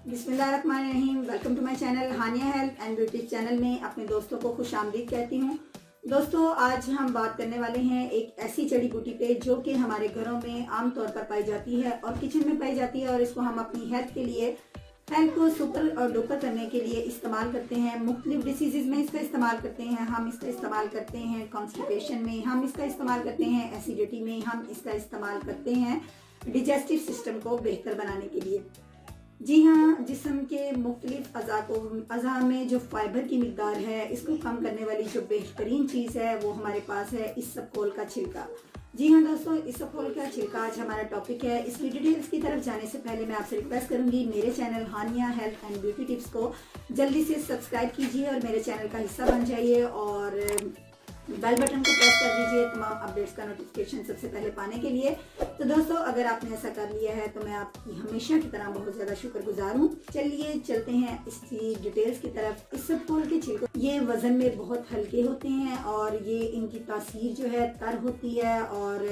बिस्मिल्लाहिर्रहमानिर्रहीम। Welcome to my channel Hania health and beauty channel में अपने दोस्तों को खुश आमदीद कहती हूँ। दोस्तों, आज हम बात करने वाले हैं एक ऐसी जड़ी बूटी पे जो कि हमारे घरों में आमतौर पर पाई जाती है और किचन में पाई जाती है और इसको हम अपनी हेल्थ के लिए, हेल्थ को सुपर और डुपर करने के लिए इस्तेमाल करते हैं। मुख्तलिफ डिसीजेज में इसका इस्तेमाल करते हैं। हम इसका इस्तेमाल करते हैं कॉन्स्टिपेशन में, हम इसका इस्तेमाल करते हैं एसिडिटी में, हम इसका इस्तेमाल करते हैं डिजेस्टिव सिस्टम को बेहतर बनाने के लिए। जी हाँ, जिस्म के मुख्तलिफ अज़ा में जो फाइबर की मिकदार है, इसको कम करने वाली जो बेहतरीन चीज़ है वो हमारे पास है इसबगोल का छिलका। जी हाँ दोस्तों, इसबगोल का छिलका आज हमारा टॉपिक है। इसकी डिटेल्स की तरफ जाने से पहले मैं आपसे रिक्वेस्ट करूंगी, मेरे channel Hania health and beauty tips को जल्दी से सब्सक्राइब कीजिए और मेरे चैनल का हिस्सा बन जाइए और बेल बटन को प्रेस कर दीजिए तमाम अपडेट्स का नोटिफिकेशन सबसे पहले पाने के लिए। तो दोस्तों, अगर आपने ऐसा कर लिया है तो मैं आपकी हमेशा की तरह बहुत ज़्यादा शुक्रगुजार हूँ। चलिए चलते हैं इसकी डिटेल्स की तरफ। इसबगोल के छिलके ये वज़न में बहुत हल्के होते हैं और ये इनकी तासीर जो है तर होती है और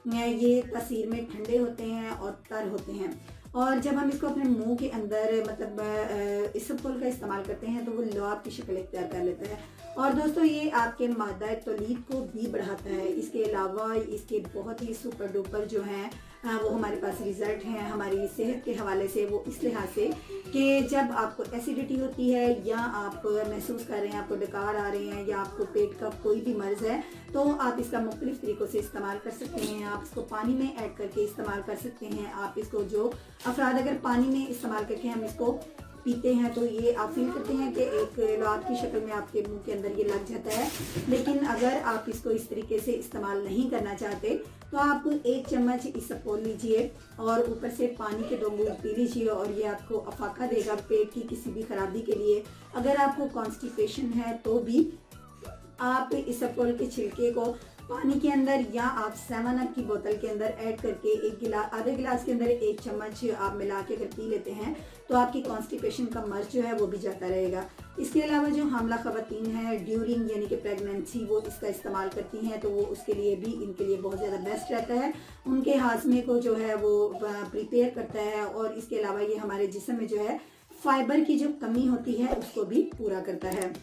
ये तासीर में ठंडे होते हैं और तर होते हैं। और जब हम इसको अपने मुंह के अंदर मतलब इसबगोल का इस्तेमाल करते हैं तो वो लौब की शक्ल इख्तियार कर लेता है। और दोस्तों, ये आपके मादा तौलीद को भी बढ़ाता है। इसके अलावा इसके बहुत ही सुपर डुपर जो हैं वो हमारे पास रिजल्ट हैं हमारी सेहत के हवाले से। वो इस लिहाज से कि जब आपको एसिडिटी होती है या आप महसूस कर रहे हैं आपको डकार आ रहे हैं या आपको पेट का कोई भी मर्ज है, तो आप इसका मुख्तलिफ तरीक़ों से इस्तेमाल कर सकते हैं। आप इसको पानी में ऐड करके इस्तेमाल कर सकते हैं। आप इसको जो अफराद अगर पानी में इस्तेमाल करके हम इसको पीते हैं तो ये आप फील करते हैं कि एक लौब की शक्ल में आपके मुंह के अंदर ये लग जाता है। लेकिन अगर आप इसको इस तरीके से इस्तेमाल नहीं करना चाहते तो आप 1 चम्मच इसबगोल लीजिए और ऊपर से पानी के 2 बूंद पी लीजिए और ये आपको अफाका देगा पेट की किसी भी खराबी के लिए। अगर आपको कॉन्स्टिपेशन है तो भी आप इसबगोल के छिलके को पानी के अंदर या आप 7 अप की बोतल के अंदर ऐड करके आधे गिलास के अंदर 1 चम्मच आप मिला के अगर पी लेते हैं तो आपकी कॉन्स्टिपेशन का मर्ज जो है वो भी जाता रहेगा। इसके अलावा जो हामला ख़वातीन है ड्यूरिंग यानी कि प्रेगनेंसी वो इसका इस्तेमाल करती हैं तो वो उसके लिए भी इनके लिए बहुत ज़्यादा बेस्ट रहता है। उनके हाजमे को जो है वो प्रिपेयर करता है और इसके अलावा ये हमारे जिस्म में जो है फाइबर की जो कमी होती है उसको भी पूरा करता है।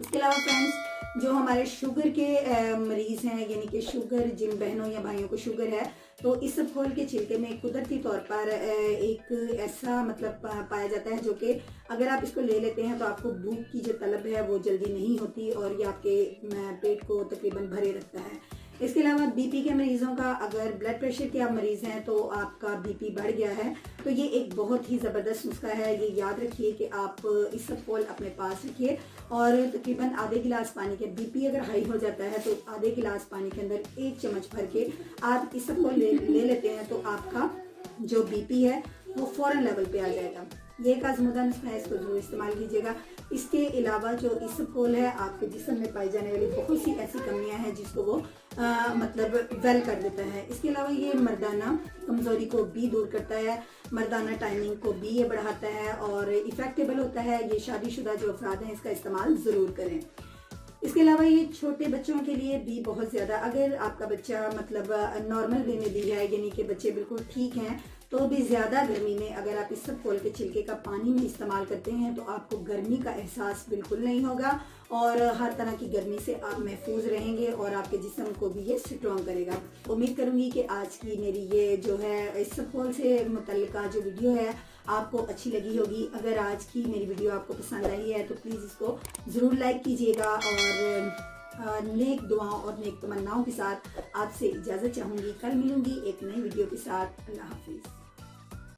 इसके अलावा फ्रेंड्स, जो हमारे शुगर के मरीज़ हैं यानी कि शुगर जिन बहनों या भाइयों को शुगर है तो इसबगोल के छिलके में कुदरती तौर पर एक ऐसा मतलब पाया जाता है जो कि अगर आप इसको ले लेते हैं तो आपको भूख की जो तलब है वो जल्दी नहीं होती और ये आपके पेट को तकरीबन भरे रखता है। इसके अलावा बीपी के मरीज़ों का, अगर ब्लड प्रेशर के आप मरीज़ हैं तो आपका बीपी बढ़ गया है तो ये एक बहुत ही ज़बरदस्त नुस्खा है। ये याद रखिए कि आप इसबगोल अपने पास रखिए और तकरीबन आधे गिलास पानी के, बीपी अगर हाई हो जाता है तो आधे गिलास पानी के अंदर 1 चम्मच भर के आप इसबगोल ले लेते हैं तो आपका जो बीपी है वो फ़ौरन लेवल पे आ जाएगा। ये एक आज़मूदा नुस्खा है, इसको जरूर इस्तेमाल कीजिएगा। इसके अलावा जो इसबगोल है आपके जिस्म में पाई जाने वाली बहुत सी ऐसी कमियां हैं जिसको वो मतलब वेल कर देता है। इसके अलावा ये मर्दाना कमज़ोरी को भी दूर करता है, मर्दाना टाइमिंग को भी ये बढ़ाता है और इफ़ेक्टेबल होता है। ये शादीशुदा जो अफराद हैं इसका इस्तेमाल ज़रूर करें। इसके अलावा ये छोटे बच्चों के लिए भी बहुत ज़्यादा, अगर आपका बच्चा मतलब नॉर्मल वे में भी है यानी कि बच्चे बिल्कुल ठीक हैं तो भी ज़्यादा गर्मी में अगर आप इसबगोल के छिलके का पानी में इस्तेमाल करते हैं तो आपको गर्मी का एहसास बिल्कुल नहीं होगा और हर तरह की गर्मी से आप महफूज रहेंगे और आपके जिस्म को भी ये स्ट्रॉन्ग करेगा। उम्मीद करूँगी कि आज की मेरी ये जो है इसबगोल से मुतल्लिका जो वीडियो है आपको अच्छी लगी होगी। अगर आज की मेरी वीडियो आपको पसंद आई है तो प्लीज़ इसको ज़रूर लाइक कीजिएगा और नेक दुआओं और नेक तमन्नाओं के साथ आपसे इजाज़त चाहूँगी। कल मिलूँगी एक नई वीडियो के साथ। अल्लाह हाफिज़।